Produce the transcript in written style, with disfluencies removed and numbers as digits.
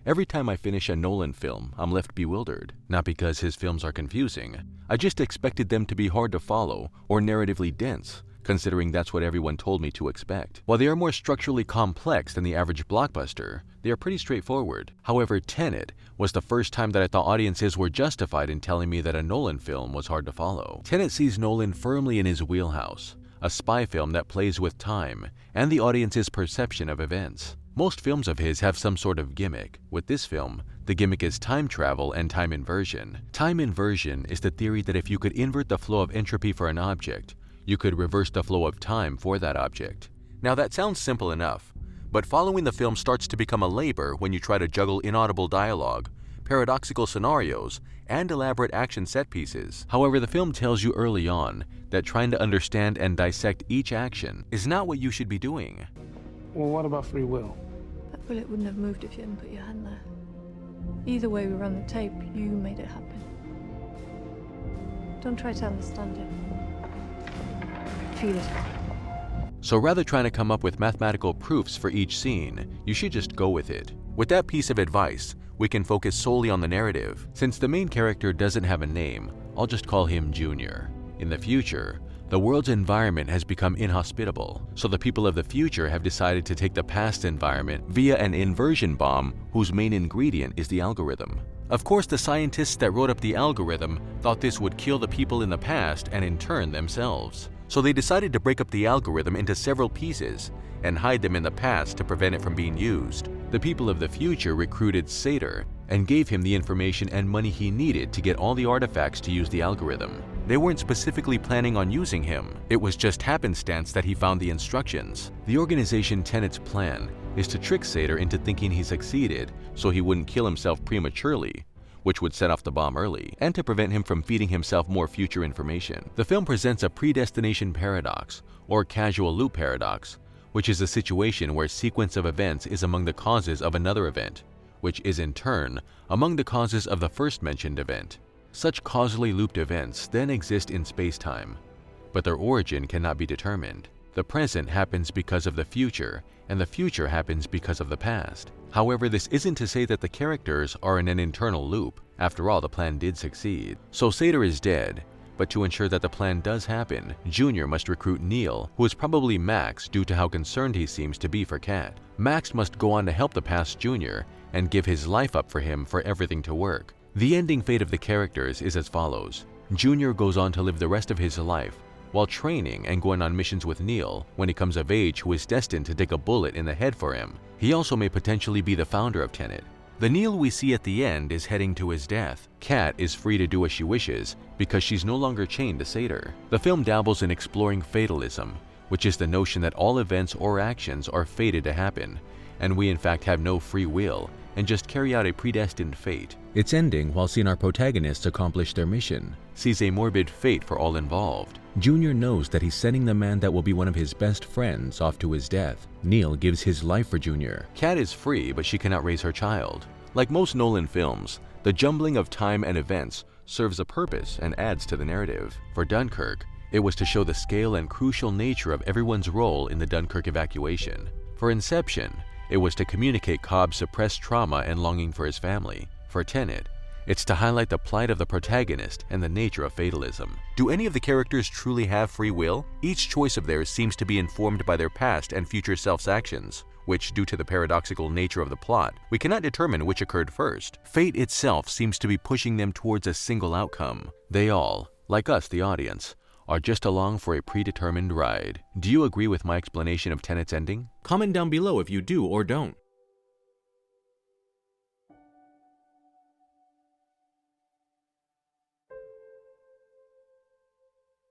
Every time I finish a Nolan film, I'm left bewildered. Not because his films are confusing, I just expected them to be hard to follow or narratively dense, considering that's what everyone told me to expect. While they are more structurally complex than the average blockbuster, they are pretty straightforward. However, Tenet was the first time that I thought audiences were justified in telling me that a Nolan film was hard to follow. Tenet sees Nolan firmly in his wheelhouse, a spy film that plays with time and the audience's perception of events. Most films of his have some sort of gimmick. With this film, the gimmick is time travel and time inversion. Time inversion is the theory that if you could invert the flow of entropy for an object, you could reverse the flow of time for that object. Now that sounds simple enough, but following the film starts to become a labor when you try to juggle inaudible dialogue, paradoxical scenarios, and elaborate action set pieces. However, the film tells you early on that trying to understand and dissect each action is not what you should be doing. Well, what about free will? That bullet wouldn't have moved if you hadn't put your hand there. Either way we run the tape, you made it happen. Don't try to understand it. Feel it. So rather trying to come up with mathematical proofs for each scene, you should just go with it. With that piece of advice, we can focus solely on the narrative. Since the main character doesn't have a name, I'll just call him Junior. In the future, the world's environment has become inhospitable, so the people of the future have decided to take the past environment via an inversion bomb whose main ingredient is the algorithm. Of course, the scientists that wrote up the algorithm thought this would kill the people in the past and in turn themselves. So they decided to break up the algorithm into several pieces and hide them in the past to prevent it from being used. The people of the future recruited Sator and gave him the information and money he needed to get all the artifacts to use the algorithm. They weren't specifically planning on using him. It was just happenstance that he found the instructions. The organization Tenet's plan is to trick Sator into thinking he succeeded so he wouldn't kill himself prematurely, which would set off the bomb early, and to prevent him from feeding himself more future information. The film presents a predestination paradox, or casual loop paradox, which is a situation where a sequence of events is among the causes of another event, which is in turn among the causes of the first mentioned event. Such causally looped events then exist in space-time, but their origin cannot be determined. The present happens because of the future, and the future happens because of the past. However, this isn't to say that the characters are in an internal loop. After all, the plan did succeed. So Sator is dead, but to ensure that the plan does happen, Junior must recruit Neil, who is probably Max due to how concerned he seems to be for Kat. Max must go on to help the past Junior and give his life up for him for everything to work. The ending fate of the characters is as follows. Junior goes on to live the rest of his life while training and going on missions with Neil, when he comes of age, who is destined to take a bullet in the head for him. He also may potentially be the founder of Tenet. The Neil we see at the end is heading to his death. Kat is free to do as she wishes because she's no longer chained to Sator. The film dabbles in exploring fatalism, which is the notion that all events or actions are fated to happen, and we in fact have no free will and just carry out a predestined fate. Its ending, while seeing our protagonists accomplish their mission, sees a morbid fate for all involved. Junior knows that he's sending the man that will be one of his best friends off to his death. Neil gives his life for Junior. Kat is free, but she cannot raise her child. Like most Nolan films, the jumbling of time and events serves a purpose and adds to the narrative. For Dunkirk, it was to show the scale and crucial nature of everyone's role in the Dunkirk evacuation. For Inception, it was to communicate Cobb's suppressed trauma and longing for his family. For Tenet, it's to highlight the plight of the protagonist and the nature of fatalism. Do any of the characters truly have free will? Each choice of theirs seems to be informed by their past and future self's actions, which, due to the paradoxical nature of the plot, we cannot determine which occurred first. Fate itself seems to be pushing them towards a single outcome. They all, like us the audience, are just along for a predetermined ride. Do you agree with my explanation of Tenet's ending? Comment down below if you do or don't.